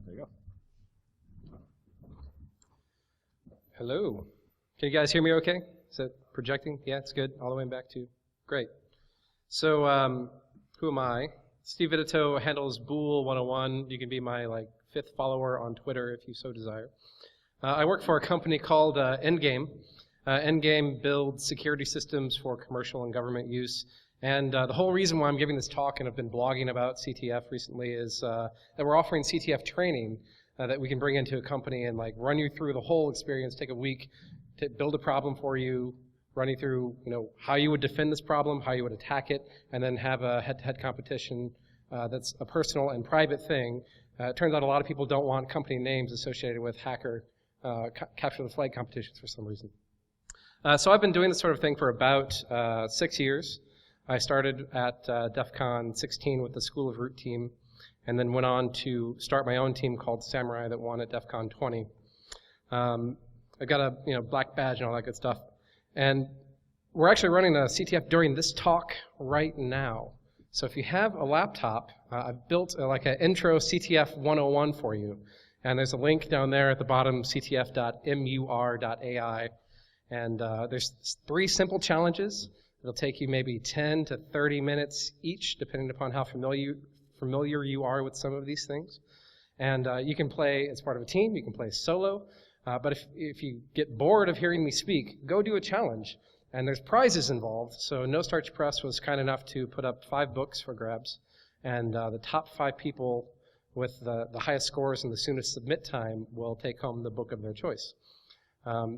There you go. Hello. Can you guys hear me okay? Is it projecting? Yeah, it's good. All the way back to. Great. So who am I? Steve Vittitoe handles Bool 101. You can be my fifth follower on Twitter if you so desire. I work for a company called Endgame. Endgame builds security systems for commercial and government use. And the whole reason why I'm giving this talk and have been blogging about CTF recently is that we're offering CTF training that we can bring into a company and run you through the whole experience, take a week to build a problem for you, run you through how you would defend this problem, how you would attack it, and then have a head-to-head competition that's a personal and private thing. It turns out a lot of people don't want company names associated with hacker capture the flag competitions for some reason. So I've been doing this sort of thing for about 6 years. I started at DEF CON 16 with the School of Root team, and then went on to start my own team called Samurai that won at DEF CON 20. I got a black badge and all that good stuff. And we're actually running a CTF during this talk right now. So if you have a laptop, I've built an intro CTF 101 for you. And there's a link down there at the bottom, ctf.mur.ai. And there's 3 simple challenges. It'll take you maybe 10 to 30 minutes each, depending upon how familiar you are with some of these things. And you can play as part of a team, you can play solo. But if you get bored of hearing me speak, go do a challenge. And there's prizes involved. So No Starch Press was kind enough to put up 5 books for grabs. And the top 5 people with the highest scores and the soonest submit time will take home the book of their choice.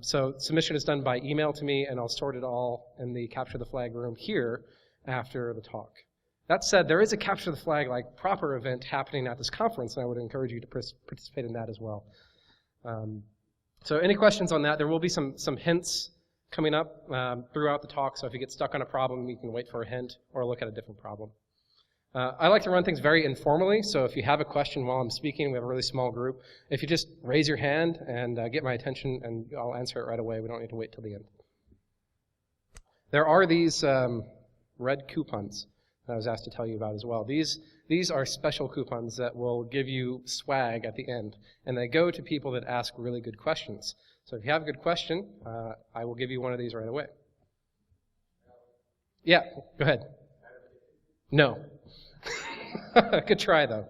So submission is done by email to me, and I'll sort it all in the Capture the Flag room here after the talk. That said, there is a Capture the Flag proper event happening at this conference, and I would encourage you to participate in that as well. So any questions on that? There will be some hints coming up throughout the talk, so if you get stuck on a problem, you can wait for a hint or look at a different problem. I like to run things very informally, so if you have a question while I'm speaking, we have a really small group. If you just raise your hand and get my attention, and I'll answer it right away. We don't need to wait till the end. There are these red coupons that I was asked to tell you about as well. These are special coupons that will give you swag at the end, and they go to people that ask really good questions. So if you have a good question, I will give you one of these right away. Yeah, go ahead. No. Good try, though.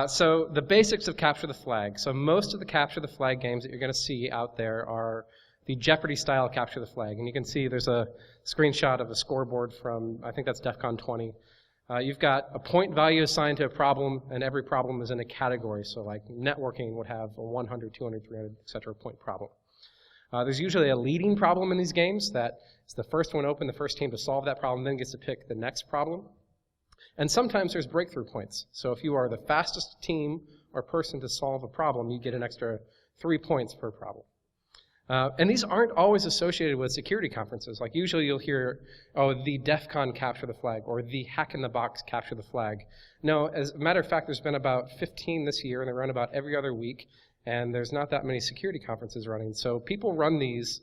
So the basics of Capture the Flag. So most of the Capture the Flag games that you're going to see out there are the Jeopardy Style Capture the Flag. And you can see there's a screenshot of a scoreboard from, I think that's DEF CON 20. You've got a point value assigned to a problem, and every problem is in a category. So networking would have a 100, 200, 300, etc. point problem. There's usually a leading problem in these games that is the first one open, the first team to solve that problem, then gets to pick the next problem. And sometimes there's breakthrough points. So if you are the fastest team or person to solve a problem, you get an extra 3 points per problem. And these aren't always associated with security conferences. Usually you'll hear, oh, the DEF CON Capture the Flag, or the Hack in the Box Capture the Flag. No, as a matter of fact, there's been about 15 this year, and they run about every other week, and there's not that many security conferences running. So people run these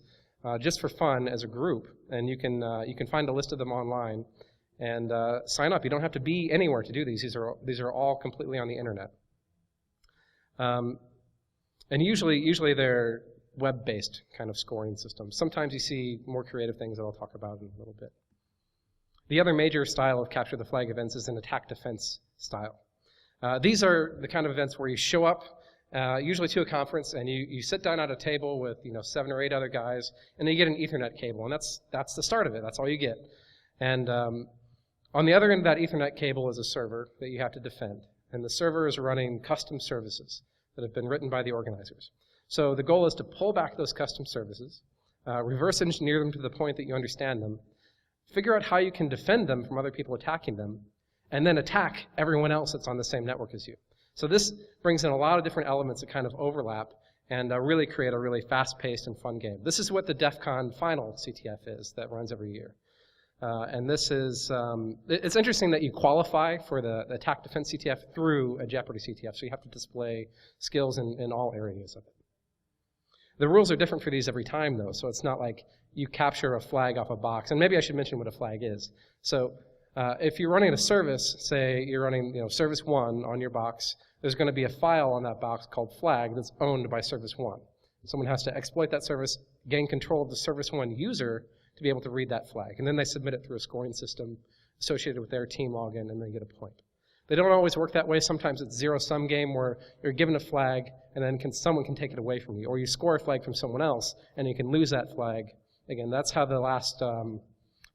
just for fun as a group, and you can find a list of them online and sign up. You don't have to be anywhere to do these. These are all completely on the internet. And usually they're web-based kind of scoring systems. Sometimes you see more creative things that I'll talk about in a little bit. The other major style of Capture the Flag events is an attack-defense style. These are the kind of events where you show up, usually to a conference, and you sit down at a table with 7 or 8 other guys, and then you get an Ethernet cable, and that's the start of it. That's all you get. And on the other end of that Ethernet cable is a server that you have to defend, and the server is running custom services that have been written by the organizers. So the goal is to pull back those custom services, reverse engineer them to the point that you understand them, figure out how you can defend them from other people attacking them, and then attack everyone else that's on the same network as you. So this brings in a lot of different elements that kind of overlap and really create a really fast-paced and fun game. This is what the DEF CON final CTF is that runs every year. And this is, it's interesting that you qualify for the attack defense CTF through a Jeopardy CTF, so you have to display skills in all areas of it. The rules are different for these every time, though, so it's not like you capture a flag off a box. And maybe I should mention what a flag is. So If you're running a service, say you're running service 1 on your box, there's going to be a file on that box called flag that's owned by service 1. Someone has to exploit that service, gain control of the service 1 user to be able to read that flag. And then they submit it through a scoring system associated with their team login, and they get a point. They don't always work that way. Sometimes it's zero-sum game where you're given a flag, and then someone can take it away from you. Or you score a flag from someone else, and you can lose that flag. Again, that's how the last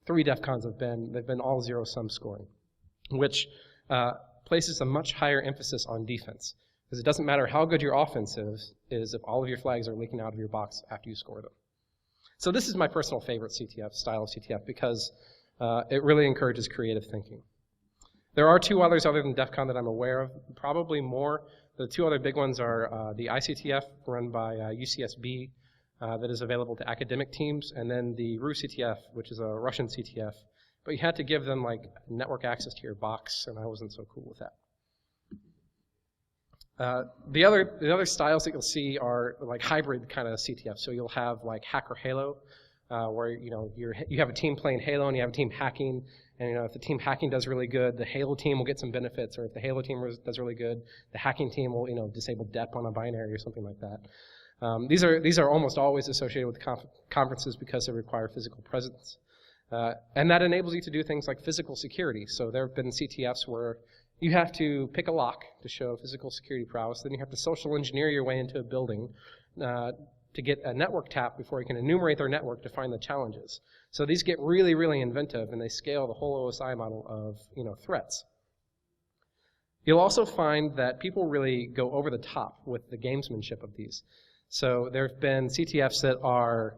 3 DEF CONs have been. They've been all zero-sum scoring, which places a much higher emphasis on defense. Because it doesn't matter how good your offense is if all of your flags are leaking out of your box after you score them. So this is my personal favorite CTF, style of CTF, because it really encourages creative thinking. There are 2 others other than DEF CON that I'm aware of, probably more. The 2 other big ones are the ICTF, run by UCSB, that is available to academic teams, and then the RU CTF, which is a Russian CTF. But you had to give them like network access to your box, and I wasn't so cool with that. The other styles that you'll see are like hybrid kind of CTF. So you'll have like Hack or Halo, where you have a team playing Halo and you have a team hacking. And if the team hacking does really good, the Halo team will get some benefits. Or if the Halo team does really good, the hacking team will disable DEP on a binary or something like that. These are almost always associated with conferences because they require physical presence. And that enables you to do things like physical security. So there have been CTFs where you have to pick a lock to show physical security prowess. Then you have to social engineer your way into a building to get a network tap before you can enumerate their network to find the challenges. So these get really, really inventive, and they scale the whole OSI model of threats. You'll also find that people really go over the top with the gamesmanship of these. So there have been CTFs that are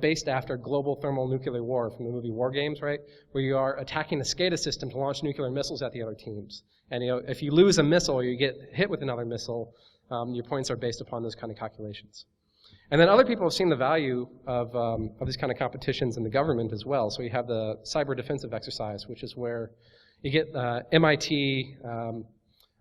based after global thermonuclear war from the movie War Games, right? Where you are attacking a SCADA system to launch nuclear missiles at the other teams. And if you lose a missile or you get hit with another missile, your points are based upon those kind of calculations. And then other people have seen the value of these kind of competitions in the government as well. So you have the cyber defensive exercise, which is where you get MIT,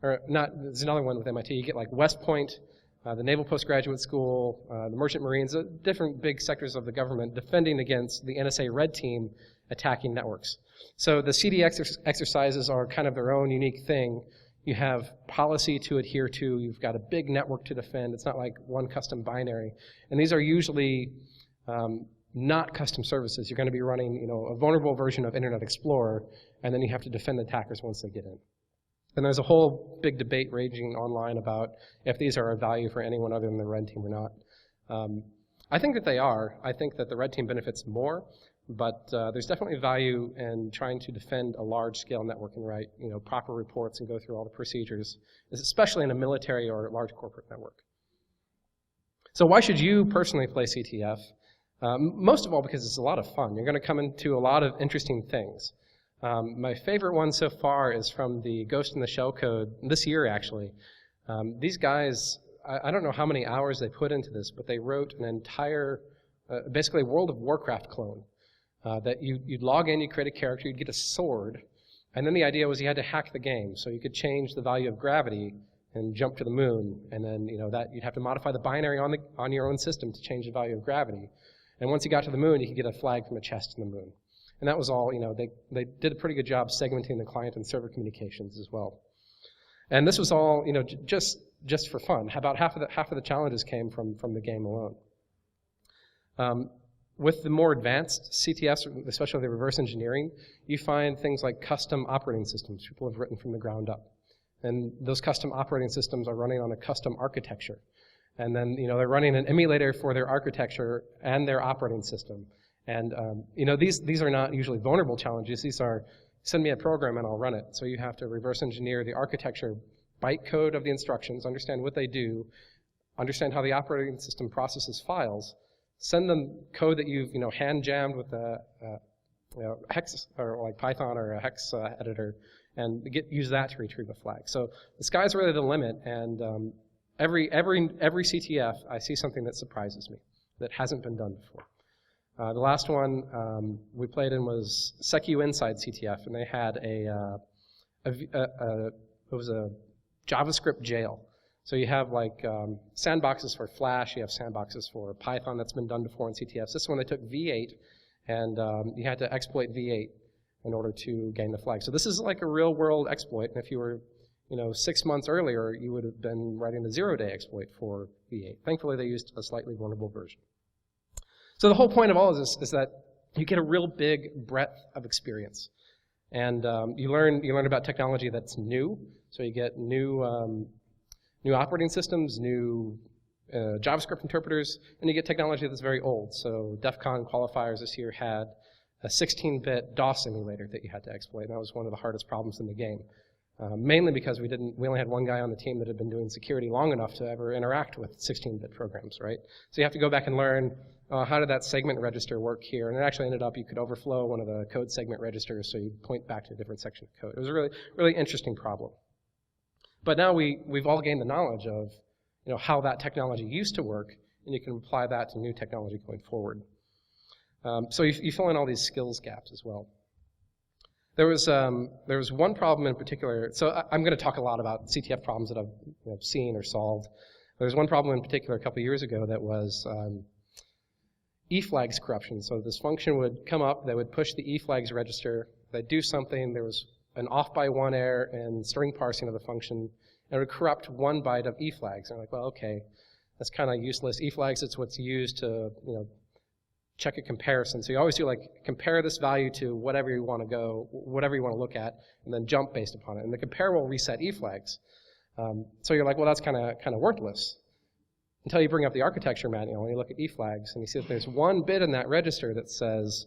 there's another one with MIT. You get like West Point, the Naval Postgraduate School, the Merchant Marines, different big sectors of the government defending against the NSA Red Team attacking networks. So the CD exercises are kind of their own unique thing. You have policy to adhere to. You've got a big network to defend. It's not like one custom binary. And these are usually not custom services. You're going to be running a vulnerable version of Internet Explorer, and then you have to defend the attackers once they get in. And there's a whole big debate raging online about if these are of value for anyone other than the Red Team or not. I think that they are. I think that the Red Team benefits more, but there's definitely value in trying to defend a large-scale network and write proper reports and go through all the procedures, especially in a military or large corporate network. So why should you personally play CTF? Most of all because it's a lot of fun. You're going to come into a lot of interesting things. My favorite one so far is from the Ghost in the Shell code this year, actually. These guys, I don't know how many hours they put into this, but they wrote an entire, basically World of Warcraft clone. That you'd log in, you'd create a character, you'd get a sword, and then the idea was you had to hack the game. So you could change the value of gravity and jump to the moon, and then that you'd have to modify the binary on your own system to change the value of gravity. And once you got to the moon, you could get a flag from a chest in the moon. And that was all, they did a pretty good job segmenting the client and server communications as well. And this was all, just for fun. About half of the challenges came from the game alone. With the more advanced CTFs, especially the reverse engineering, you find things like custom operating systems people have written from the ground up. And those custom operating systems are running on a custom architecture. And then, they're running an emulator for their architecture and their operating system. And, these are not usually vulnerable challenges. These are, send me a program and I'll run it. So you have to reverse engineer the architecture, bytecode of the instructions, understand what they do, understand how the operating system processes files, send them code that you've hand jammed with a hex or like Python or a hex editor, and use that to retrieve a flag. So the sky's really the limit, and every CTF I see something that surprises me that hasn't been done before. The last one we played in was SecuInside CTF, and they had it was a JavaScript jail. So you have like sandboxes for Flash, you have sandboxes for Python that's been done before in CTFs. This one they took V8, and you had to exploit V8. in order to gain the flag. So this is like a real-world exploit, and if you were 6 months earlier, you would have been writing a 0-day exploit for V8. Thankfully, they used a slightly vulnerable version. So the whole point of all of this is that you get a real big breadth of experience. And you learn about technology that's new. So you get new operating systems, new JavaScript interpreters, and you get technology that's very old. So DEF CON qualifiers this year had a 16-bit DOS emulator that you had to exploit, and that was one of the hardest problems in the game. Mainly because we only had one guy on the team that had been doing security long enough to ever interact with 16-bit programs, right? So you have to go back and learn how did that segment register work here, and it actually ended up you could overflow one of the code segment registers, so you point back to a different section of code. It was a really, really interesting problem. But now we've all gained the knowledge of how that technology used to work, and you can apply that to new technology going forward. So you fill in all these skills gaps as well. There was one problem in particular. So I'm going to talk a lot about CTF problems that I've seen or solved. There was one problem in particular a couple of years ago that was eFlags corruption. So this function would come up, they would push the eFlags register, they'd do something, there was an off by 1 error in string parsing of the function, and it would corrupt 1 byte of eFlags. And I'm like, well, okay, that's kind of useless. eFlags, it's what's used to check a comparison. So you always do compare this value to whatever you want to look at, and then jump based upon it. And the compare will reset eFlags. So you're like, well, that's kind of worthless. Until you bring up the architecture manual and you look at eFlags and you see that there's one bit in that register that says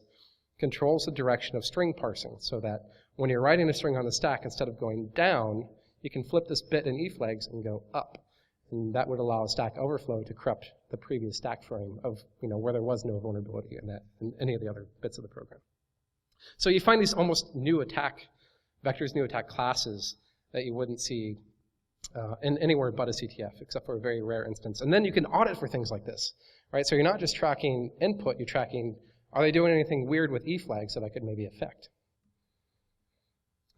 controls the direction of string parsing, so that when you're writing a string on the stack, instead of going down, you can flip this bit in eFlags and go up. And that would allow a stack overflow to corrupt the previous stack frame of where there was no vulnerability in any of the other bits of the program. So you find these almost new attack vectors, new attack classes that you wouldn't see in anywhere but a CTF, except for a very rare instance. And then you can audit for things like this, right? So you're not just tracking input, you're tracking, are they doing anything weird with eFlags that I could maybe affect?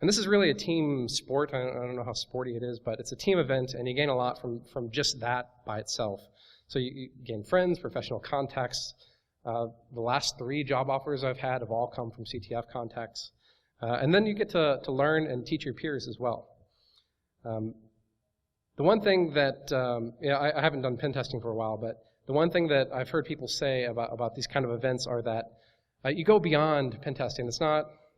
And this is really a team sport. I don't know how sporty it is, but it's a team event, and you gain a lot from just that by itself. So you gain friends, professional contacts. The last 3 job offers I've had have all come from CTF contacts. And then you get to learn and teach your peers as well. The one thing that, I haven't done pen testing for a while, but the one thing that I've heard people say about these kind of events are that you go beyond pen testing.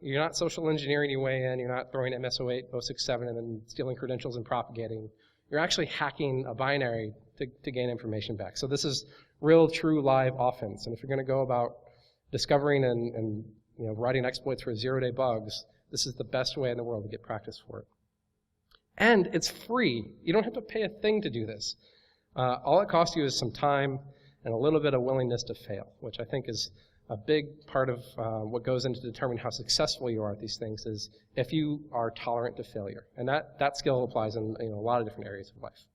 You're not social engineering your way in, you're not throwing MS-08, 067, and then stealing credentials and propagating. You're actually hacking a binary to gain information back. So this is real, true, live offense. And if you're going to go about discovering and writing exploits for 0-day bugs, this is the best way in the world to get practice for it. And it's free. You don't have to pay a thing to do this. All it costs you is some time and a little bit of willingness to fail, which I think is a big part of what goes into determining how successful you are at these things is if you are tolerant to failure. And that skill applies in a lot of different areas of life.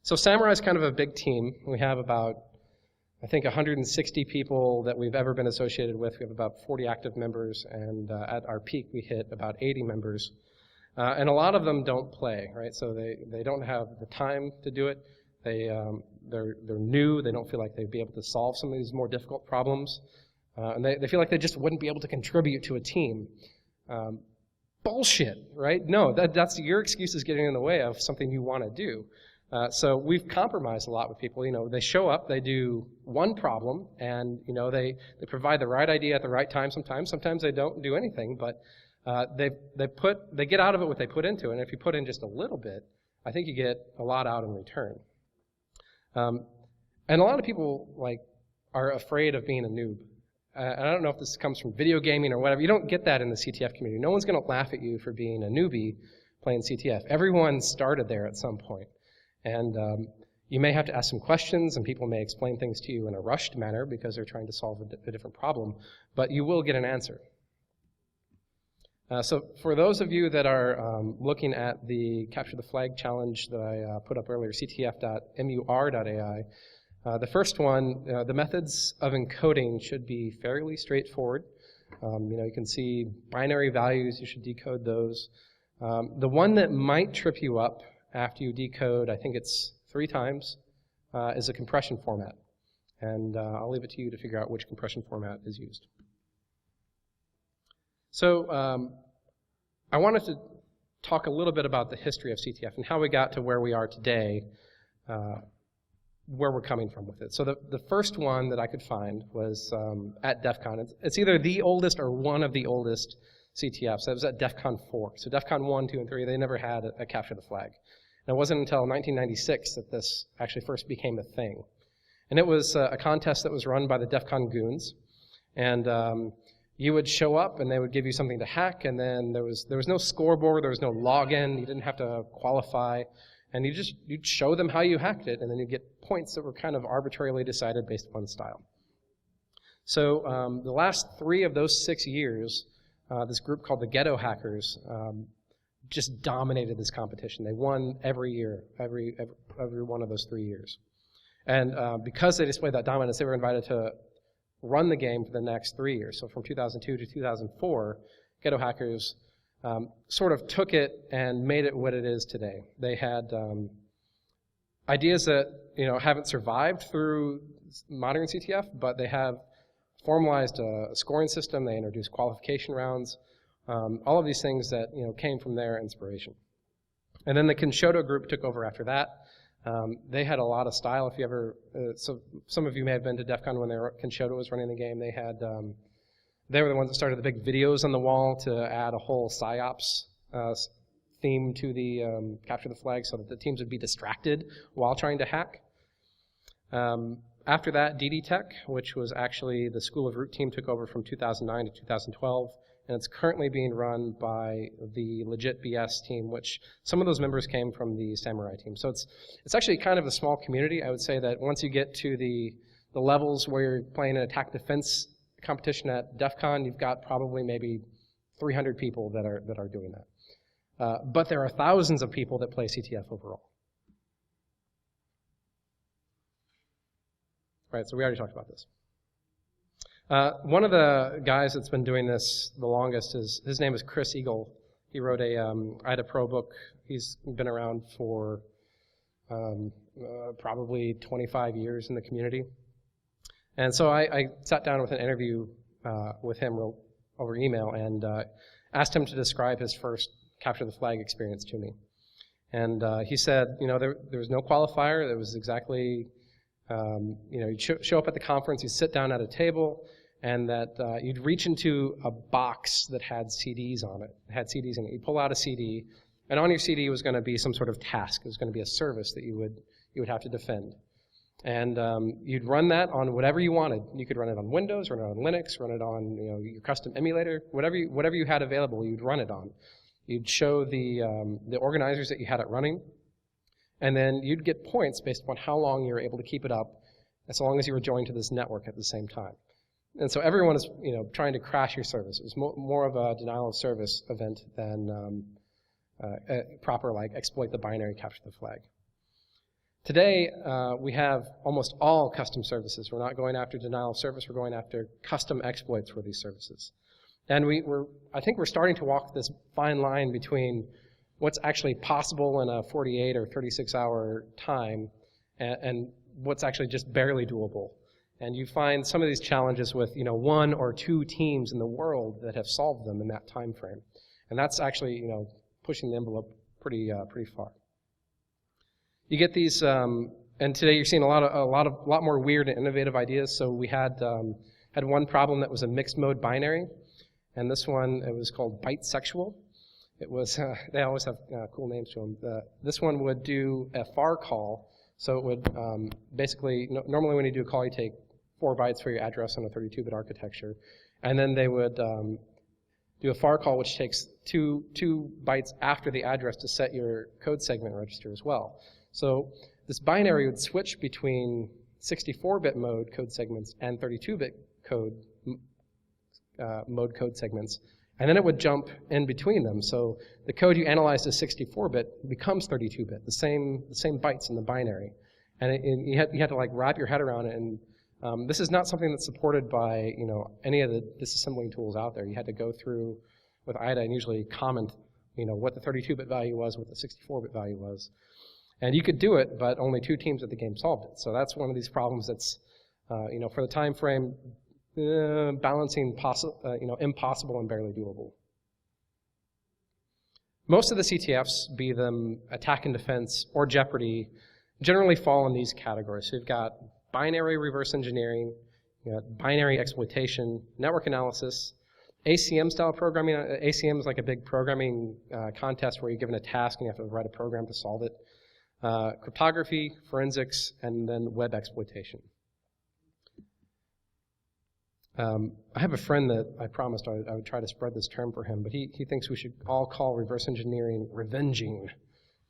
So Samurai is kind of a big team. We have about, I think, 160 people that we've ever been associated with. We have about 40 active members, and at our peak we hit about 80 members. And a lot of them don't play, right? So they don't have the time to do it. They're new. They don't feel like they'd be able to solve some of these more difficult problems. And they feel like they just wouldn't be able to contribute to a team. Bullshit, right? No, that's your excuse is getting in the way of something you want to do. So we've compromised a lot with people. They show up, they do one problem, and they provide the right idea at the right time sometimes. Sometimes they don't do anything, but they get out of it what they put into it. And if you put in just a little bit, I think you get a lot out in return. And a lot of people are afraid of being a noob. I don't know if this comes from video gaming or whatever. You don't get that in the CTF community. No one's going to laugh at you for being a newbie playing CTF. Everyone started there at some point. And you may have to ask some questions, and people may explain things to you in a rushed manner because they're trying to solve a different problem, but you will get an answer. So for those of you that are looking at the Capture the Flag challenge that I put up earlier, ctf.mur.ai, the first one, the methods of encoding should be fairly straightforward. You can see binary values, you should decode those. The one that might trip you up after you decode, I think it's 3 times, is a compression format. And I'll leave it to you to figure out which compression format is used. So I wanted to talk a little bit about the history of CTF and how we got to where we are today, where we're coming from with it. So the first one that I could find was at DEF CON. It's either the oldest or one of the oldest CTFs. It was at DEF CON 4. So DEF CON 1, 2, and 3, they never had a capture the flag. And it wasn't until 1996 that this actually first became a thing. And it was a contest that was run by the DEF CON goons. And you would show up and they would give you something to hack, and then there was no scoreboard, there was no login, you didn't have to qualify, and you'd show them how you hacked it, and then you'd get points that were kind of arbitrarily decided based upon style. So the last 3 of those 6 years, this group called the Ghetto Hackers just dominated this competition. They won every year, every one of those 3 years. And because they displayed that dominance, they were invited to run the game for the next 3 years. So from 2002 to 2004, Ghetto Hackers sort of took it and made it what it is today. They had ideas that haven't survived through modern CTF, but they have formalized a scoring system. They introduced qualification rounds, all of these things that came from their inspiration. And then the Kenshoto group took over after that. They had a lot of style. If you ever, so some of you may have been to DEF CON when Kenshoto was running the game. They had, they were the ones that started the big videos on the wall to add a whole PsyOps theme to the capture the flag, so that the teams would be distracted while trying to hack. After that, DD Tech, which was actually the School of Root team, took over from 2009 to 2012. And it's currently being run by the Legit BS team, which some of those members came from the Samurai team. So it's actually kind of a small community. I would say that once you get to the levels where you're playing an attack defense competition at DEF CON, you've got probably maybe 300 people that are doing that. But there are thousands of people that play CTF overall. Right, so we already talked about this. One of the guys that's been doing this the longest his name is Chris Eagle. He wrote a IDA Pro book. He's been around for probably 25 years in the community. And so I sat down with an interview with him over email and asked him to describe his first capture the flag experience to me. And he said, there was no qualifier. It was exactly, you'd show up at the conference, you'd sit down at a table, and that you'd reach into a box that had CDs on it. It had CDs in it. You'd pull out a CD, and on your CD was going to be some sort of task. It was going to be a service that you would have to defend. And you'd run that on whatever you wanted. You could run it on Windows, run it on Linux, run it on your custom emulator, whatever you had available, you'd run it on. You'd show the organizers that you had it running, and then you'd get points based upon how long you were able to keep it up, as long as you were joined to this network at the same time. And so everyone is, trying to crash your service. It was more of a denial of service event than proper, exploit the binary, capture the flag. Today, we have almost all custom services. We're not going after denial of service. We're going after custom exploits for these services. And I think we're starting to walk this fine line between what's actually possible in a 48 or 36-hour time and what's actually just barely doable. And you find some of these challenges with, 1 or 2 teams in the world that have solved them in that time frame. And that's actually, pushing the envelope pretty far. You get these, and today you're seeing a lot more weird and innovative ideas. So we had one problem that was a mixed mode binary, and this one, it was called bisexual. It was, they always have cool names to them. This one would do a far call. So it would basically, normally when you do a call, you take 4 bytes for your address on a 32-bit architecture. And then they would do a far call, which takes 2 bytes after the address to set your code segment register as well. So this binary would switch between 64-bit mode code segments and 32-bit mode code segments. And then it would jump in between them. So the code you analyzed as 64-bit becomes 32-bit, the same bytes in the binary. And you had to wrap your head around it. And this is not something that's supported by any of the disassembling tools out there. You had to go through with IDA and usually comment what the 32-bit value was, what the 64-bit value was. And you could do it, but only 2 teams at the game solved it. So that's one of these problems that's, for the time frame, balancing impossible and barely doable. Most of the CTFs, be them attack and defense or Jeopardy, generally fall in these categories. So you've got binary reverse engineering, you've got binary exploitation, network analysis, ACM style programming. ACM is like a big programming contest where you're given a task and you have to write a program to solve it. Cryptography, forensics, and then web exploitation. I have a friend that I promised I would try to spread this term for him, but he thinks we should all call reverse engineering revenging.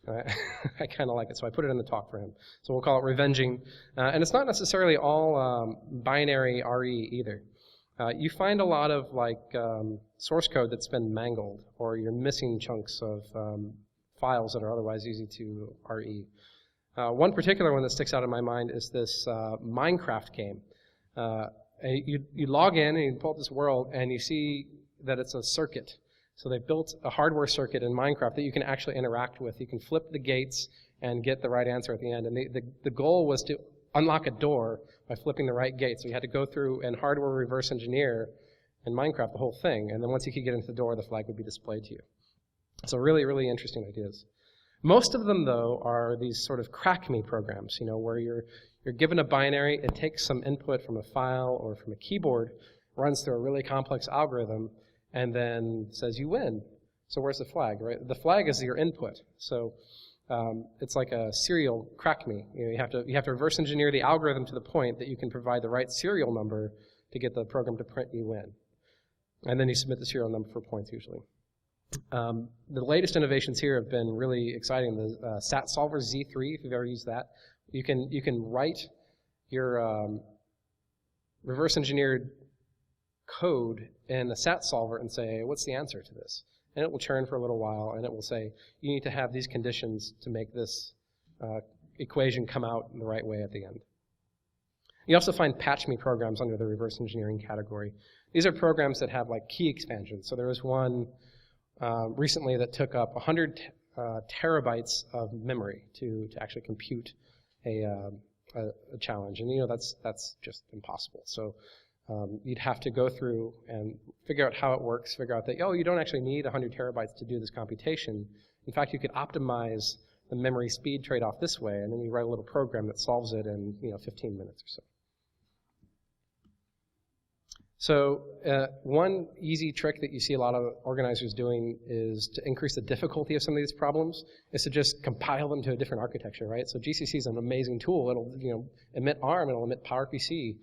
I kind of like it, so I put it in the talk for him. So we'll call it revenging. And it's not necessarily all binary RE either. You find a lot of source code that's been mangled, or you're missing chunks of files that are otherwise easy to RE. One particular one that sticks out in my mind is this Minecraft game. You log in and you pull up this world and you see that it's a circuit. So they've built a hardware circuit in Minecraft that you can actually interact with. You can flip the gates and get the right answer at the end. And the goal was to unlock a door by flipping the right gate. So you had to go through and hardware reverse engineer in Minecraft the whole thing. And then once you could get into the door, the flag would be displayed to you. So really, really interesting ideas. Most of them, though, are these sort of crack-me programs, where you're given a binary, it takes some input from a file or from a keyboard, runs through a really complex algorithm, and then says you win. So where's the flag, right? The flag is your input. So it's like a serial crack-me. You have to reverse engineer the algorithm to the point that you can provide the right serial number to get the program to print you win. And then you submit the serial number for points usually. The latest innovations here have been really exciting. The SAT Solver Z3, if you've ever used that, you can write your reverse engineered code in a SAT solver and say, what's the answer to this? And it will churn for a little while, and it will say, you need to have these conditions to make this equation come out in the right way at the end. You also find patch-me programs under the reverse engineering category. These are programs that have key expansions. So there was one recently that took up 100 terabytes of memory to actually compute a challenge, and that's just impossible. So you'd have to go through and figure out how it works, figure out that you don't actually need 100 terabytes to do this computation. In fact, you could optimize the memory speed trade-off this way, and then you write a little program that solves it in 15 minutes or so. So one easy trick that you see a lot of organizers doing is to increase the difficulty of some of these problems, is to just compile them to a different architecture, right? So GCC is an amazing tool. It'll emit ARM, it'll emit PowerPC,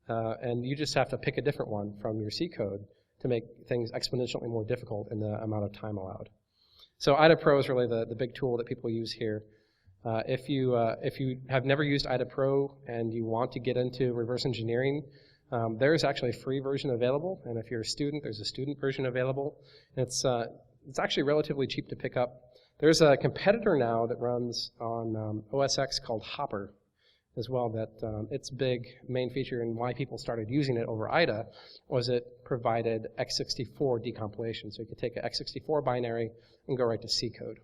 and you just have to pick a different one from your C code to make things exponentially more difficult in the amount of time allowed. So IDA-Pro is really the big tool that people use here. If you have never used IDA-Pro and you want to get into reverse engineering, there is actually a free version available, and if you're a student, there's a student version available. And it's actually relatively cheap to pick up. There's a competitor now that runs on OS X called Hopper as well, that its big main feature and why people started using it over IDA was it provided x64 decompilation. So you could take an x64 binary and go right to C code.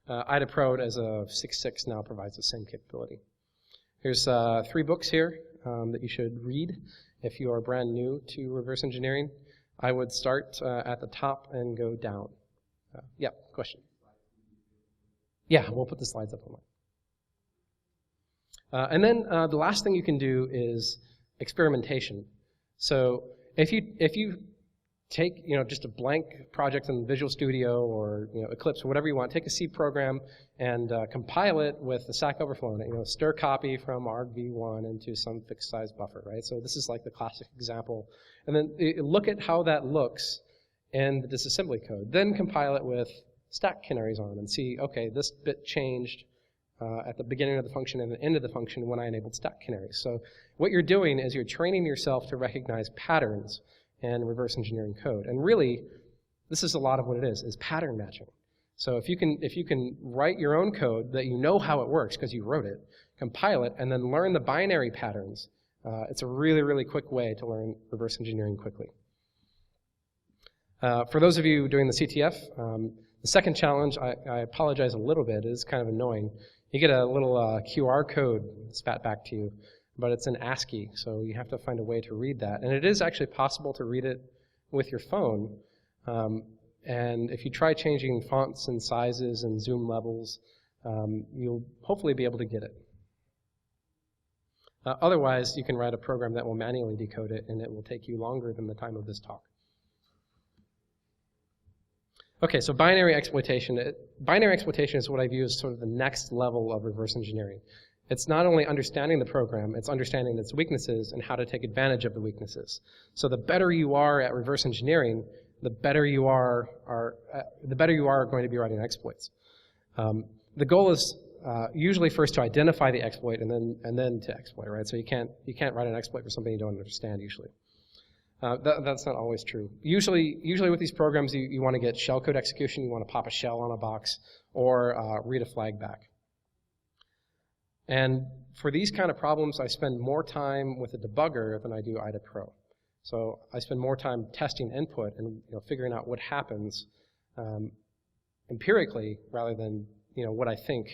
IDA-Pro as a 6.6 now provides the same capability. Here's 3 books here that you should read if you are brand new to reverse engineering. I would start at the top and go down. Yeah, question? Yeah, we'll put the slides up online. And then the last thing you can do is experimentation. So if you take just a blank project in Visual Studio or Eclipse or whatever you want, take a C program and compile it with the Stack Overflow in it. Stir copy from argv1 into some fixed size buffer, right? So this is like the classic example. And then look at how that looks in the disassembly code. Then compile it with stack canaries on and see, okay, this bit changed at the beginning of the function and the end of the function when I enabled stack canaries. So what you're doing is you're training yourself to recognize patterns and reverse engineering code. And really, this is a lot of what it is pattern matching. So if you can write your own code that you know how it works because you wrote it, compile it, and then learn the binary patterns, it's a really, really quick way to learn reverse engineering quickly. For those of you doing the CTF, the second challenge, I apologize a little bit, it is kind of annoying. You get a little QR code spat back to you. but it's in ASCII, so you have to find a way to read that. And it is actually possible to read it with your phone. And if you try changing fonts and sizes and zoom levels, you'll hopefully be able to get it. Otherwise, you can write a program that will manually decode it, and it will take you longer than the time of this talk. Okay, so binary exploitation. Binary exploitation is what I view as sort of the next level of reverse engineering. It's not only understanding the program, it's understanding its weaknesses and how to take advantage of the weaknesses. So the better you are at reverse engineering, the better you are going to be writing exploits. The goal is usually first to identify the exploit and then to exploit, right? So you can't write an exploit for something you don't understand usually. That's not always true. Usually with these programs, you want to get shellcode execution, you want to pop a shell on a box, or read a flag back. And for these kind of problems, I spend more time with a debugger than I do IDA Pro. So I spend more time testing input and figuring out what happens empirically rather than what I think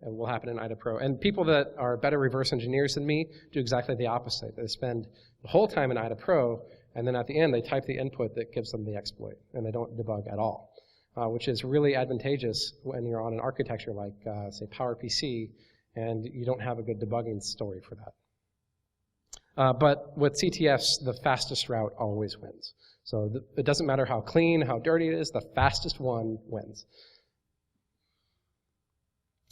will happen in IDA Pro. And people that are better reverse engineers than me do exactly the opposite. They spend the whole time in IDA Pro, and then at the end they type the input that gives them the exploit, and they don't debug at all, which is really advantageous when you're on an architecture like, say, PowerPC, and you don't have a good debugging story for that. But with CTFs, the fastest route always wins. So it doesn't matter how clean, how dirty it is, the fastest one wins.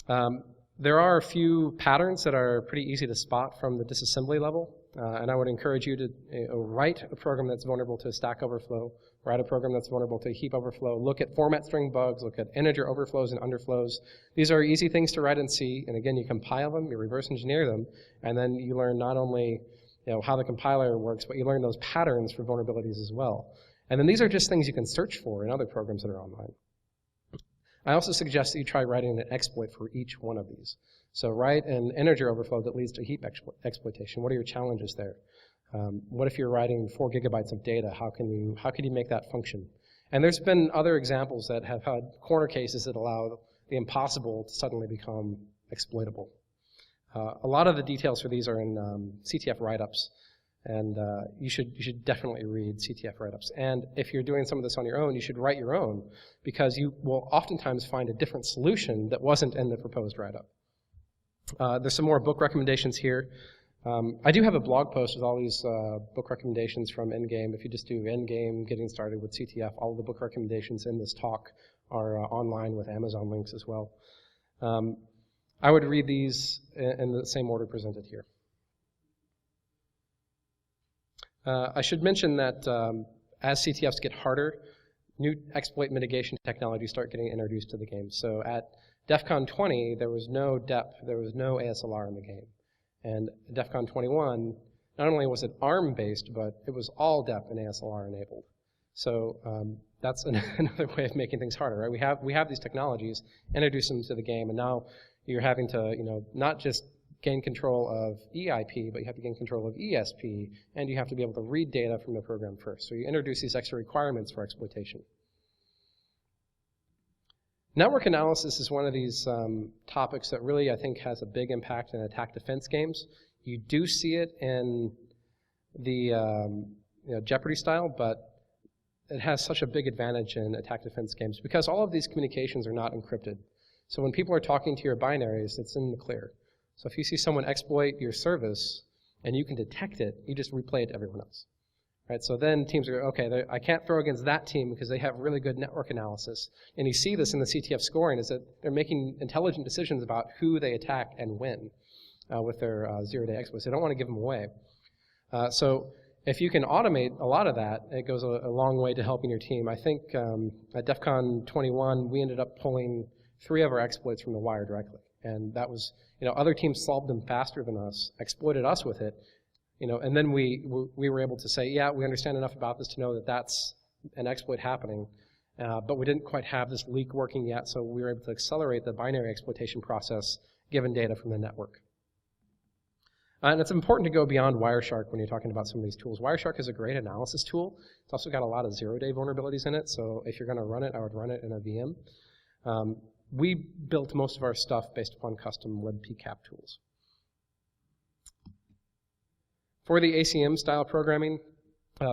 There are a few patterns that are pretty easy to spot from the disassembly level, and I would encourage you to write a program that's vulnerable to Stack Overflow, write a program that's vulnerable to heap overflow, look at format string bugs, look at integer overflows and underflows. These are easy things to write in C, and again, you compile them, you reverse engineer them, and then you learn not only how the compiler works, but you learn those patterns for vulnerabilities as well. And then these are just things you can search for in other programs that are online. I also suggest that you try writing an exploit for each one of these. So write an integer overflow that leads to heap exploitation. What are your challenges there? What if you're writing 4 gigabytes of data? How can you make that function? And there's been other examples that have had corner cases that allow the impossible to suddenly become exploitable. A lot of the details for these are in CTF write-ups, and you should definitely read CTF write-ups. And if you're doing some of this on your own, you should write your own, because you will oftentimes find a different solution that wasn't in the proposed write-up. There's some more book recommendations here. I do have a blog post with all these book recommendations from Endgame. If you just do Endgame, Getting Started with CTF, all of the book recommendations in this talk are online with Amazon links as well. I would read these in the same order presented here. I should mention that as CTFs get harder, new exploit mitigation technologies start getting introduced to the game. So at DEF CON 20, there was no DEP, there was no ASLR in the game. And DEF CON 21, not only was it ARM-based, but it was all DEP and ASLR enabled. So that's another way of making things harder, right? We have these technologies, introduce them to the game, and now you're having to, not just gain control of EIP, but you have to gain control of ESP, and you have to be able to read data from the program first. So you introduce these extra requirements for exploitation. Network analysis is one of these topics that really, I think, has a big impact in attack defense games. You do see it in the Jeopardy style, but it has such a big advantage in attack defense games because all of these communications are not encrypted. So when people are talking to your binaries, it's in the clear. So if you see someone exploit your service and you can detect it, you just replay it to everyone else. Right? So then teams are, okay, I can't throw against that team because they have really good network analysis. And you see this in the CTF scoring, is that they're making intelligent decisions about who they attack and when with their zero-day exploits. They don't want to give them away. So if you can automate a lot of that, it goes a long way to helping your team. I think at DEF CON 21, we ended up pulling 3 of our exploits from the wire directly. And that was, other teams solved them faster than us, exploited us with it, and then we were able to say, yeah, we understand enough about this to know that that's an exploit happening, but we didn't quite have this leak working yet, so we were able to accelerate the binary exploitation process given data from the network. And it's important to go beyond Wireshark when you're talking about some of these tools. Wireshark is a great analysis tool. It's also got a lot of zero-day vulnerabilities in it, so if you're going to run it, I would run it in a VM. We built most of our stuff based upon custom web PCAP tools. For the ACM style programming,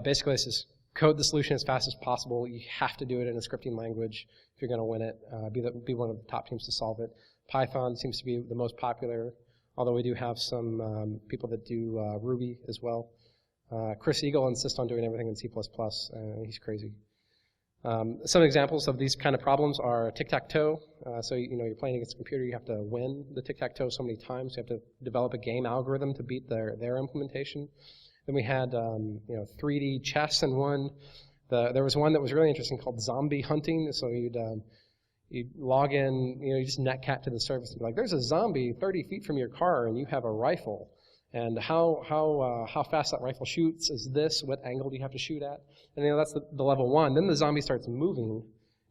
basically this is code the solution as fast as possible. You have to do it in a scripting language if you're going to win it. Be one of the top teams to solve it. Python seems to be the most popular, although we do have some people that do Ruby as well. Chris Eagle insists on doing everything in C++. He's crazy. Some examples of these kind of problems are tic-tac-toe. So you're playing against a computer, you have to win the tic-tac-toe so many times. You have to develop a game algorithm to beat their implementation. Then we had 3D chess and one. There was one that was really interesting called zombie hunting. So you'd log in, you just netcat to the service and be like, there's a zombie 30 feet from your car and you have a rifle. And how fast that rifle shoots is this, what angle do you have to shoot at? And that's the level 1. Then the zombie starts moving,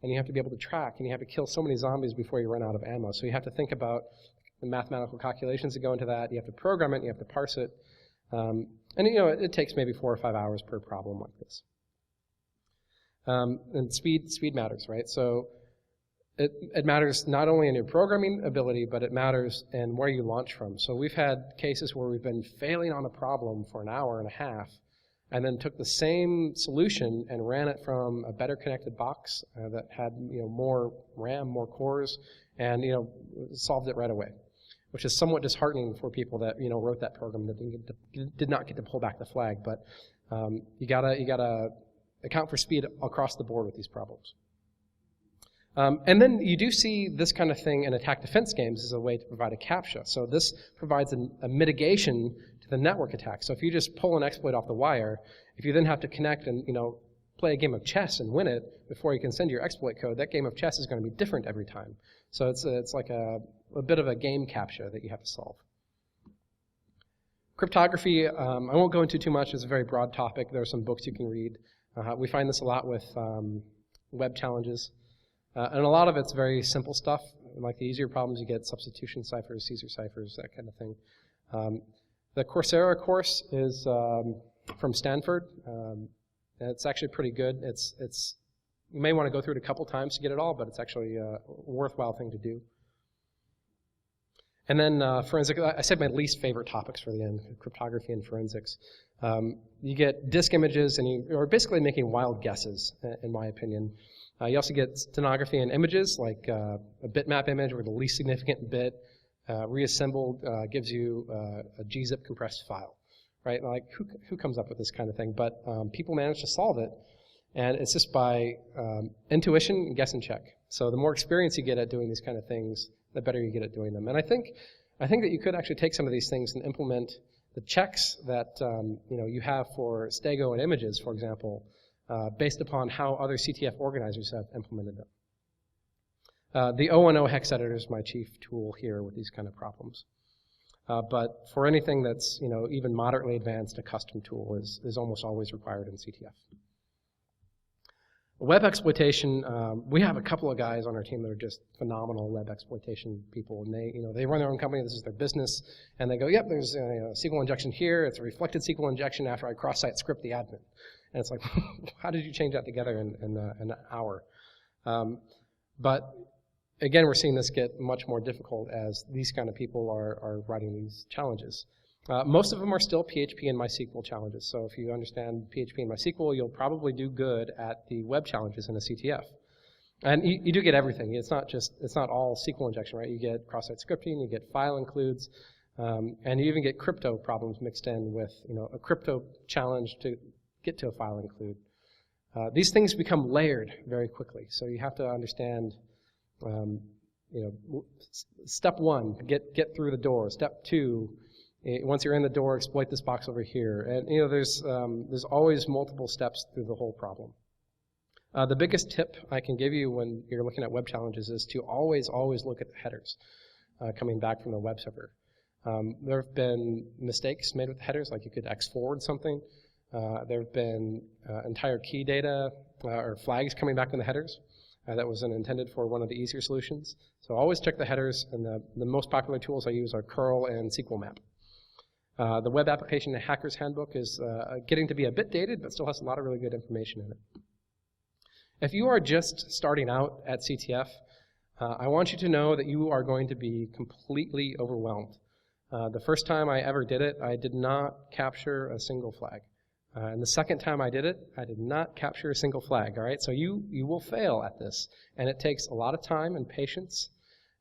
and you have to be able to track, and you have to kill so many zombies before you run out of ammo. So you have to think about the mathematical calculations that go into that. You have to program it, you have to parse it. And it takes maybe 4 or 5 hours per problem like this. And speed matters, right? So it matters not only in your programming ability, but it matters in where you launch from. So we've had cases where we've been failing on a problem for an hour and a half, and then took the same solution and ran it from a better connected box that had more RAM, more cores, and solved it right away, which is somewhat disheartening for people that wrote that program that did not get to pull back the flag. But you gotta account for speed across the board with these problems. And then you do see this kind of thing in attack defense games as a way to provide a CAPTCHA. So this provides a mitigation to the network attack. So if you just pull an exploit off the wire, if you then have to connect and play a game of chess and win it before you can send your exploit code, that game of chess is going to be different every time. So it's like a bit of a game CAPTCHA that you have to solve. Cryptography, I won't go into too much. It's a very broad topic. There are some books you can read. We find this a lot with web challenges. And a lot of it's very simple stuff. Like the easier problems, you get substitution ciphers, Caesar ciphers, that kind of thing. The Coursera course is from Stanford. It's actually pretty good. You may want to go through it a couple times to get it all, but it's actually a worthwhile thing to do. And then forensic, I said my least favorite topics for the end, cryptography and forensics. You get disk images, and you're basically making wild guesses, in my opinion. You also get stenography and images, like a bitmap image where the least significant bit reassembled gives you a gzip compressed file, right? Like who comes up with this kind of thing? But people manage to solve it, and it's just by intuition and guess and check. So the more experience you get at doing these kind of things, the better you get at doing them. And I think that you could actually take some of these things and implement the checks that you have for stego and images, for example, based upon how other CTF organizers have implemented them. The O&O hex editor is my chief tool here with these kind of problems. But for anything that's even moderately advanced, a custom tool is almost always required in CTF. Web exploitation, we have a couple of guys on our team that are just phenomenal web exploitation people, and they run their own company. This is their business, and they go, yep, there's a SQL injection here. It's a reflected SQL injection after I cross-site script the admin. And it's like, how did you change that together in an hour? But again, we're seeing this get much more difficult as these kind of people are writing these challenges. Most of them are still PHP and MySQL challenges. So if you understand PHP and MySQL, you'll probably do good at the web challenges in a CTF. And you do get everything. It's not all SQL injection, right? You get cross-site scripting, you get file includes, and you even get crypto problems mixed in with a crypto challenge to get to a file include. These things become layered very quickly. So you have to understand, step 1, get through the door. Step 2, once you're in the door, exploit this box over here. And there's always multiple steps through the whole problem. The biggest tip I can give you when you're looking at web challenges is to always look at the headers coming back from the web server. There have been mistakes made with the headers, like you could X-forward something. There have been entire key data or flags coming back in the headers that wasn't intended for one of the easier solutions. So always check the headers, and the most popular tools I use are curl and SQL map. The Web Application Hacker's Handbook is getting to be a bit dated, but still has a lot of really good information in it. If you are just starting out at CTF, I want you to know that you are going to be completely overwhelmed. The first time I ever did it, I did not capture a single flag. And the second time I did it, I did not capture a single flag, all right? So you will fail at this, and it takes a lot of time and patience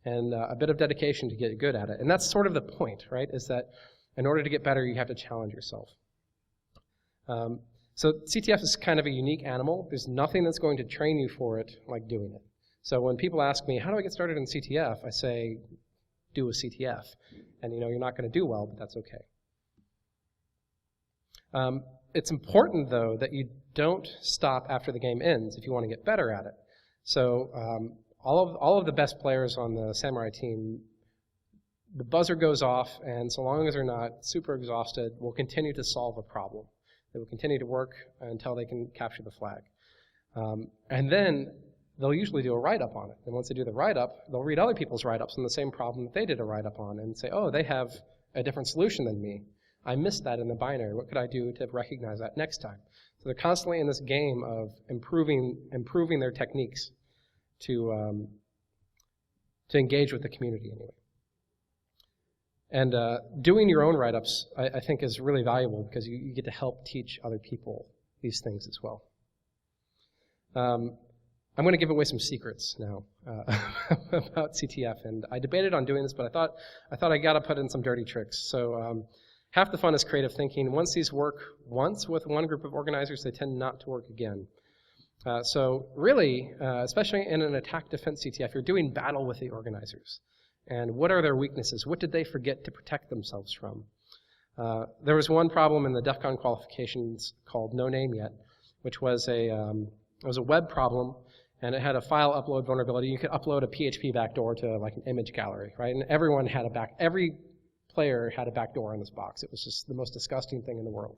and a bit of dedication to get good at it. And that's sort of the point, right, is that in order to get better, you have to challenge yourself. So CTF is kind of a unique animal. There's nothing that's going to train you for it like doing it. So when people ask me, how do I get started in CTF? I say, do a CTF. And you're not going to do well, but that's okay. It's important, though, that you don't stop after the game ends if you want to get better at it. So all of the best players on the Samurai team, the buzzer goes off, and so long as they're not super exhausted, will continue to solve a problem. They will continue to work until they can capture the flag. And then they'll usually do a write-up on it. And once they do the write-up, they'll read other people's write-ups on the same problem that they did a write-up on and say, oh, they have a different solution than me. I missed that in the binary. What could I do to recognize that next time? So they're constantly in this game of improving their techniques to engage with the community anyway. And doing your own write-ups, I think, is really valuable because you get to help teach other people these things as well. I'm going to give away some secrets now about CTF, and I debated on doing this, but I thought I got to put in some dirty tricks. So half the fun is creative thinking. Once these work once with one group of organizers, they tend not to work again. So really, especially in an attack-defense CTF, you're doing battle with the organizers. And what are their weaknesses? What did they forget to protect themselves from? There was one problem in the DEF CON qualifications called No Name Yet, which was it was a web problem, and it had a file upload vulnerability. You could upload a PHP backdoor to like an image gallery, right? And every player had a backdoor in this box. It was just the most disgusting thing in the world.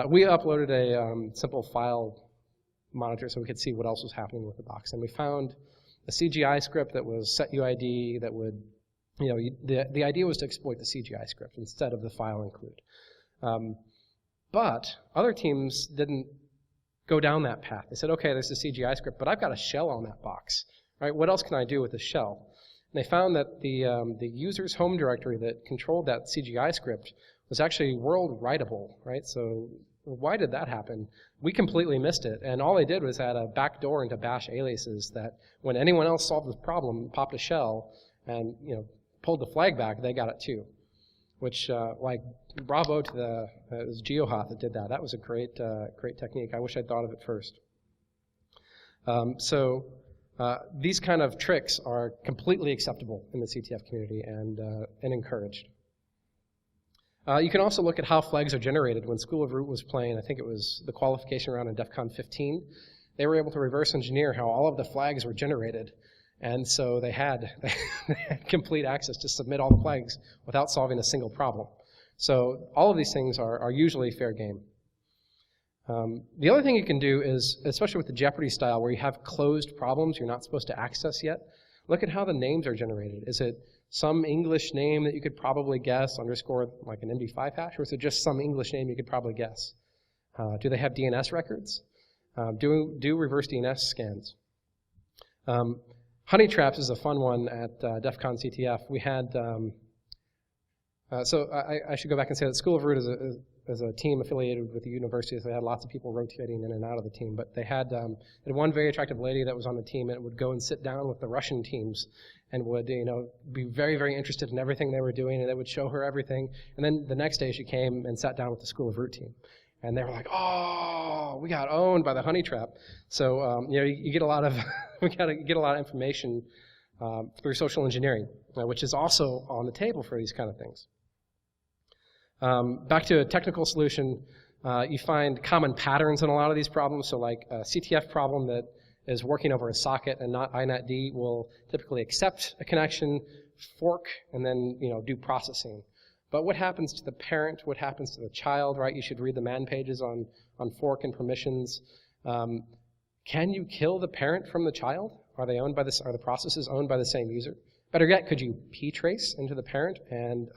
We uploaded a simple file monitor so we could see what else was happening with the box, and we found a CGI script that was setuid that would, the idea was to exploit the CGI script instead of the file include. But other teams didn't go down that path. They said, okay, there's a CGI script, but I've got a shell on that box, right? What else can I do with the shell? And they found that the user's home directory that controlled that CGI script was actually world writable, right? So why did that happen? We completely missed it, and all they did was add a backdoor into bash aliases that when anyone else solved the problem, popped a shell and pulled the flag back, they got it too. Which, bravo to it was GeoHot that did that. That was a great technique. I wish I'd thought of it first. These kind of tricks are completely acceptable in the CTF community and encouraged. You can also look at how flags are generated. When School of Root was playing, I think it was the qualification round in DEF CON 15, they were able to reverse engineer how all of the flags were generated. And so they had complete access to submit all the flags without solving a single problem. So all of these things are usually fair game. The other thing you can do is, especially with the Jeopardy style where you have closed problems you're not supposed to access yet, look at how the names are generated. Is it some English name that you could probably guess, underscore like an MD5 hash, or is it just some English name you could probably guess? Do they have DNS records? Do reverse DNS scans. Honey traps is a fun one at DEF CON CTF. We had, so I should go back and say that School of Root is a team affiliated with the university, so they had lots of people rotating in and out of the team. But they had one very attractive lady that was on the team, and would go and sit down with the Russian teams and would be very, very interested in everything they were doing, and they would show her everything. And then the next day she came and sat down with the School of Root team. And they were like, oh, we got owned by the honey trap. So, you get a lot of, we get a lot of information through social engineering, which is also on the table for these kind of things. Back to a technical solution, you find common patterns in a lot of these problems. So like a CTF problem that is working over a socket and not INetD will typically accept a connection, fork, and then, do processing. But what happens to the parent? What happens to the child, right? You should read the man pages on fork and permissions. Can you kill the parent from the child? Are the processes owned by the same user? Better yet, could you p-trace into the parent and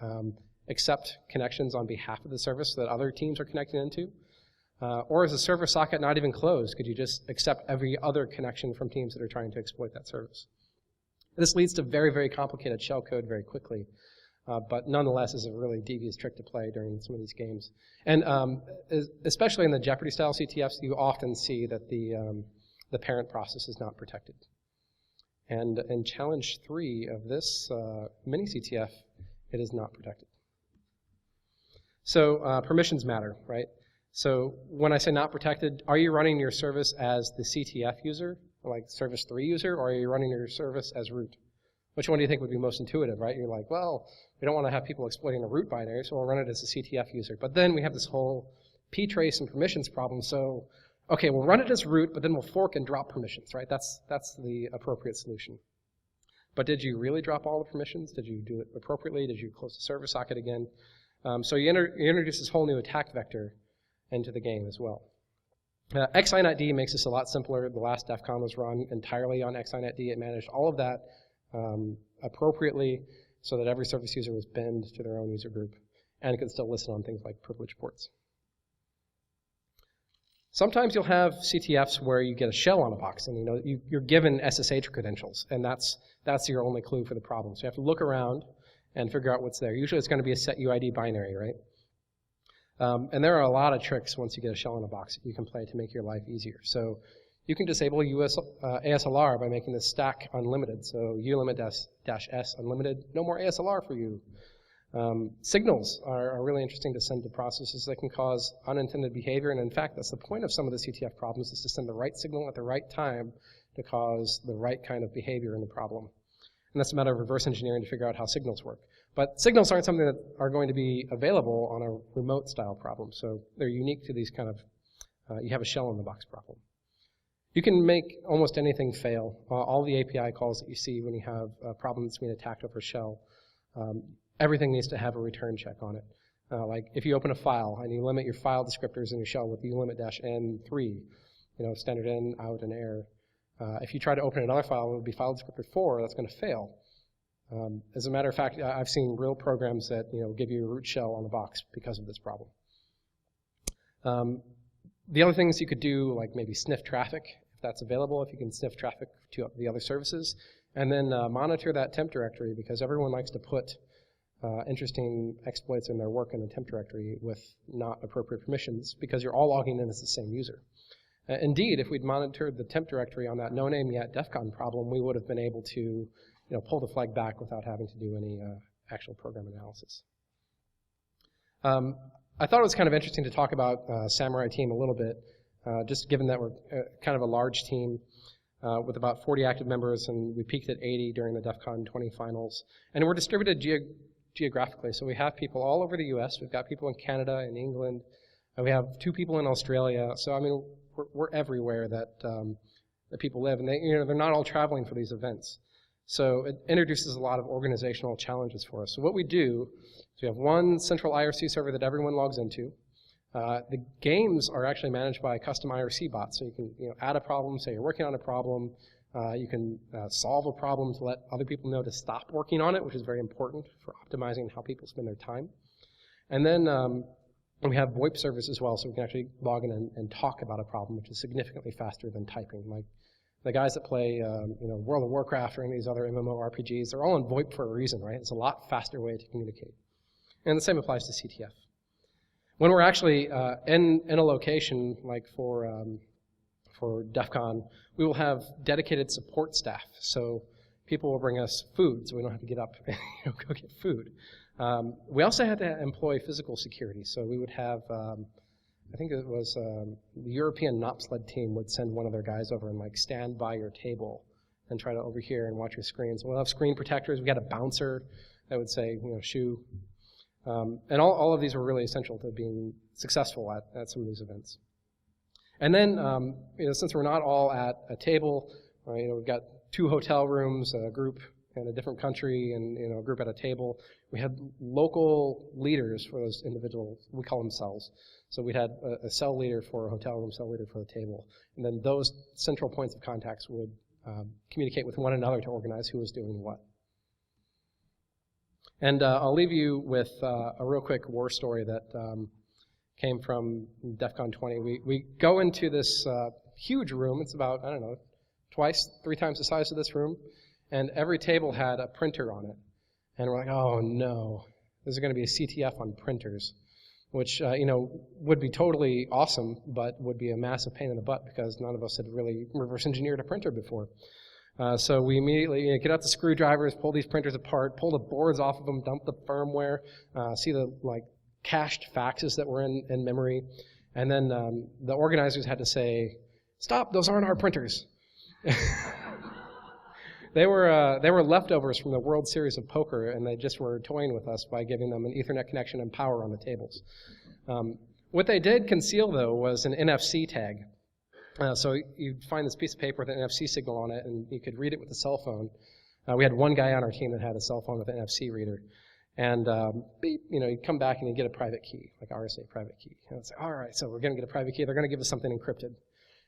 accept connections on behalf of the service that other teams are connecting into? Or is the server socket not even closed? Could you just accept every other connection from teams that are trying to exploit that service? This leads to very, very complicated shell code very quickly. but nonetheless is a really devious trick to play during some of these games. And especially in the Jeopardy style CTFs, you often see that the parent process is not protected. And in challenge 3 of this mini CTF, it is not protected. So permissions matter, right? So when I say not protected, are you running your service as the CTF user, like service 3 user, or are you running your service as root? Which one do you think would be most intuitive, right? You're like, well, we don't want to have people exploiting the root binary, so we'll run it as a CTF user. But then we have this whole ptrace and permissions problem, so okay, we'll run it as root, but then we'll fork and drop permissions, right? That's the appropriate solution. But did you really drop all the permissions? Did you do it appropriately? Did you close the server socket again? So you introduce this whole new attack vector into the game as well. XINetD makes this a lot simpler. The last DEF CON was run entirely on XINetD. It managed all of that appropriately so that every service user was binned to their own user group, and it could still listen on things like privilege ports. Sometimes you'll have CTFs where you get a shell on a box, and you're given SSH credentials, and that's your only clue for the problem. So you have to look around and figure out what's there. Usually it's going to be a set UID binary, right? And there are a lot of tricks once you get a shell in a box that you can play to make your life easier. So you can disable ASLR by making this stack unlimited. So ulimit-s unlimited, no more ASLR for you. Signals are really interesting to send to processes that can cause unintended behavior, and in fact, that's the point of some of the CTF problems, is to send the right signal at the right time to cause the right kind of behavior in the problem. And that's a matter of reverse engineering to figure out how signals work. But signals aren't something that are going to be available on a remote style problem, so they're unique to these kind of, you have a shell in the box problem. You can make almost anything fail. All the API calls that you see when you have a problem that's being attacked over shell, everything needs to have a return check on it. Like if you open a file and you limit your file descriptors in your shell with ulimit-n3, standard in, out, and error. If you try to open another file, it would be file descriptor 4, that's going to fail. As a matter of fact, I've seen real programs that give you a root shell on the box because of this problem. The other things you could do, like maybe sniff traffic, if that's available, if you can sniff traffic to the other services, and then monitor that temp directory, because everyone likes to put interesting exploits in their work in the temp directory with not appropriate permissions, because you're all logging in as the same user. Indeed, if we'd monitored the temp directory on that no-name-yet DEF CON problem, we would have been able to pull the flag back without having to do any actual program analysis. I thought it was kind of interesting to talk about Samurai Team a little bit, just given that we're kind of a large team with about 40 active members, and we peaked at 80 during the DEF CON 20 finals. And we're distributed geographically, so we have people all over the US. We've got people in Canada and England, and we have 2 people in Australia. So I mean, we're everywhere that people live, and they're not all traveling for these events. So it introduces a lot of organizational challenges for us. So what we do is we have one central IRC server that everyone logs into. The games are actually managed by a custom IRC bot, so you can add a problem, say you're working on a problem. You can solve a problem to let other people know to stop working on it, which is very important for optimizing how people spend their time. And then we have VoIP service as well, so we can actually log in and talk about a problem, which is significantly faster than typing. Like the guys that play World of Warcraft or any of these other MMORPGs, they're all on VoIP for a reason, right? It's a lot faster way to communicate. And the same applies to CTF. When we're actually in a location, like for DEF CON, we will have dedicated support staff. So people will bring us food, so we don't have to get up and go get food. We also had to employ physical security. So we would have, I think it was the European NOPSLED team would send one of their guys over and stand by your table and try to overhear and watch your screen. So we'll have screen protectors. We had a bouncer that would say, shoo. And all of these were really essential to being successful at some of these events. And then, since we're not all at a table, we've got 2 hotel rooms, a group in a different country, and a group at a table. We had local leaders for those individuals. We call them cells. So we had a cell leader for a hotel room, cell leader for the table, and then those central points of contacts would communicate with one another to organize who was doing what. And I'll leave you with a real quick war story that came from DEF CON 20. We go into this huge room. It's about, 3 times the size of this room. And every table had a printer on it. And we're like, oh no, there's going to be a CTF on printers, which would be totally awesome, but would be a massive pain in the butt because none of us had really reverse engineered a printer before. So we immediately get out the screwdrivers, pull these printers apart, pull the boards off of them, dump the firmware, see the cached faxes that were in memory, and then the organizers had to say, "Stop! Those aren't our printers." They were leftovers from the World Series of Poker, and they just were toying with us by giving them an Ethernet connection and power on the tables. What they did conceal, though, was an NFC tag. So you'd find this piece of paper with an NFC signal on it, and you could read it with a cell phone. We had one guy on our team that had a cell phone with an NFC reader. And beep, you'd come back and you'd get a private key, like RSA private key. And I'd say, all right, so we're going to get a private key. They're going to give us something encrypted.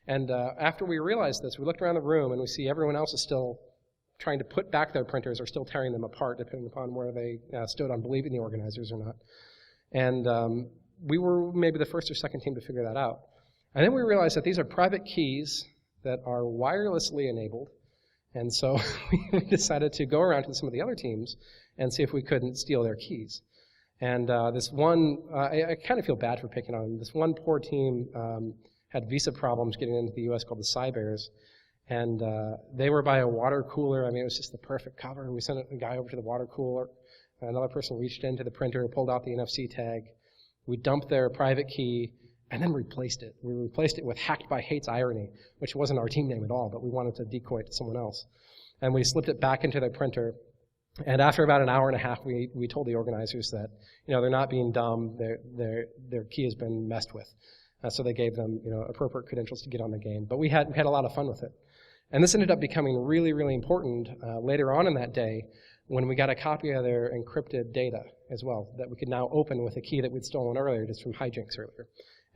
And after we realized this, we looked around the room, and we see everyone else is still trying to put back their printers or still tearing them apart, depending upon where they stood on believing the organizers or not. And we were maybe the first or second team to figure that out. And then we realized that these are private keys that are wirelessly enabled. And so we decided to go around to some of the other teams and see if we couldn't steal their keys. And this one, I kind of feel bad for picking on them. This one poor team had visa problems getting into the U.S. called the Cybears. And they were by a water cooler. I mean, it was just the perfect cover. We sent a guy over to the water cooler. Another person reached into the printer, pulled out the NFC tag. We dumped their private key, and then replaced it. We replaced it with Hacked by Hate's Irony, which wasn't our team name at all, but we wanted to decoy it to someone else. And we slipped it back into their printer. And after about an hour and a half, we told the organizers that, they're not being dumb. Their key has been messed with. So they gave them, appropriate credentials to get on the game. But we had a lot of fun with it. And this ended up becoming really, really important later on in that day when we got a copy of their encrypted data as well that we could now open with a key that we'd stolen earlier, just from hijinks earlier.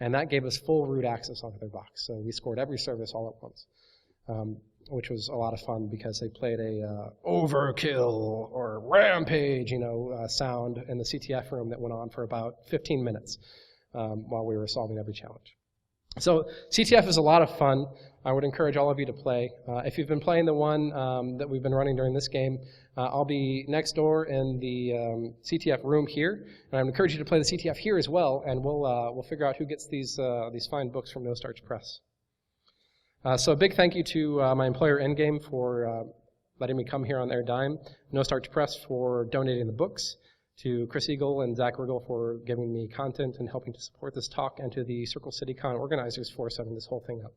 And that gave us full root access onto their box. So we scored every service all at once, which was a lot of fun because they played a overkill or rampage, sound in the CTF room that went on for about 15 minutes while we were solving every challenge. So CTF is a lot of fun. I would encourage all of you to play. If you've been playing the one that we've been running during this game, I'll be next door in the CTF room here, and I would encourage you to play the CTF here as well, and we'll figure out who gets these fine books from No Starch Press. So a big thank you to my employer Endgame for letting me come here on their dime, No Starch Press for donating the books, to Chris Eagle and Zach Riggle for giving me content and helping to support this talk, and to the CircleCitycon organizers for setting this whole thing up.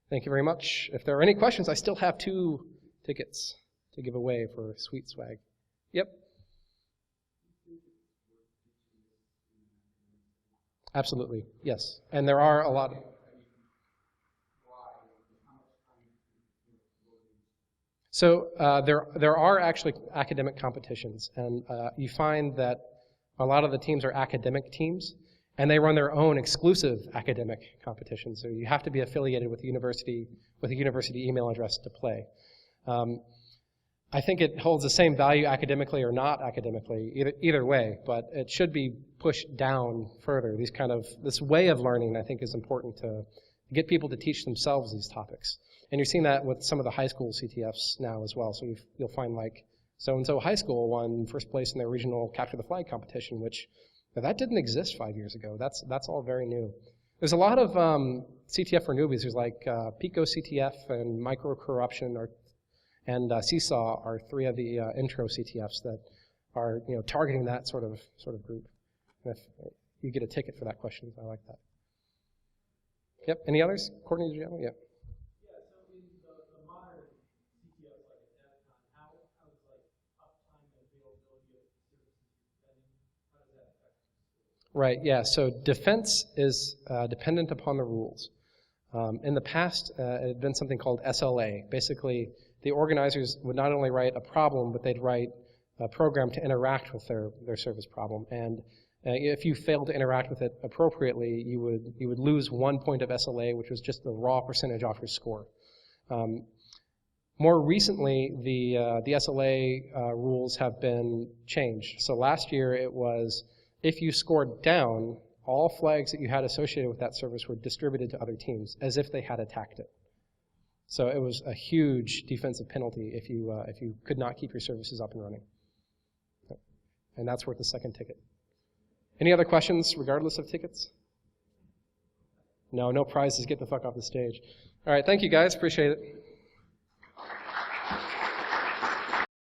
Thank you very much. If there are any questions, I still have 2 tickets to give away for sweet swag. Yep. Absolutely, yes. And there are a lot of... So there are actually academic competitions, and you find that a lot of the teams are academic teams, and they run their own exclusive academic competitions. So you have to be affiliated with a university email address to play. I think it holds the same value academically or not academically, either way, but it should be pushed down further. This way of learning, I think, is important to get people to teach themselves these topics. And you're seeing that with some of the high school CTFs now as well. So you'll find like so-and-so high school won first place in their regional Capture the Flag competition, which that didn't exist 5 years ago. That's all very new. There's a lot of CTF for newbies. There's like Pico CTF and Micro Corruption and Seesaw are 3 of the intro CTFs that are targeting that sort of group. And if you get a ticket for that question, I like that. Yep. Any others? Courtney, did you have one? Yep. Right, yeah, so defense is dependent upon the rules. In the past, it had been something called SLA. Basically, the organizers would not only write a problem, but they'd write a program to interact with their service problem. And if you failed to interact with it appropriately, you would lose 1 point of SLA, which was just the raw percentage off your score. More recently, the SLA rules have been changed. So last year it was, if you scored down, all flags that you had associated with that service were distributed to other teams as if they had attacked it. So it was a huge defensive penalty if you could not keep your services up and running. Yep. And that's worth the second ticket. Any other questions regardless of tickets? No prizes. Get the fuck off the stage. All right, thank you guys. Appreciate it.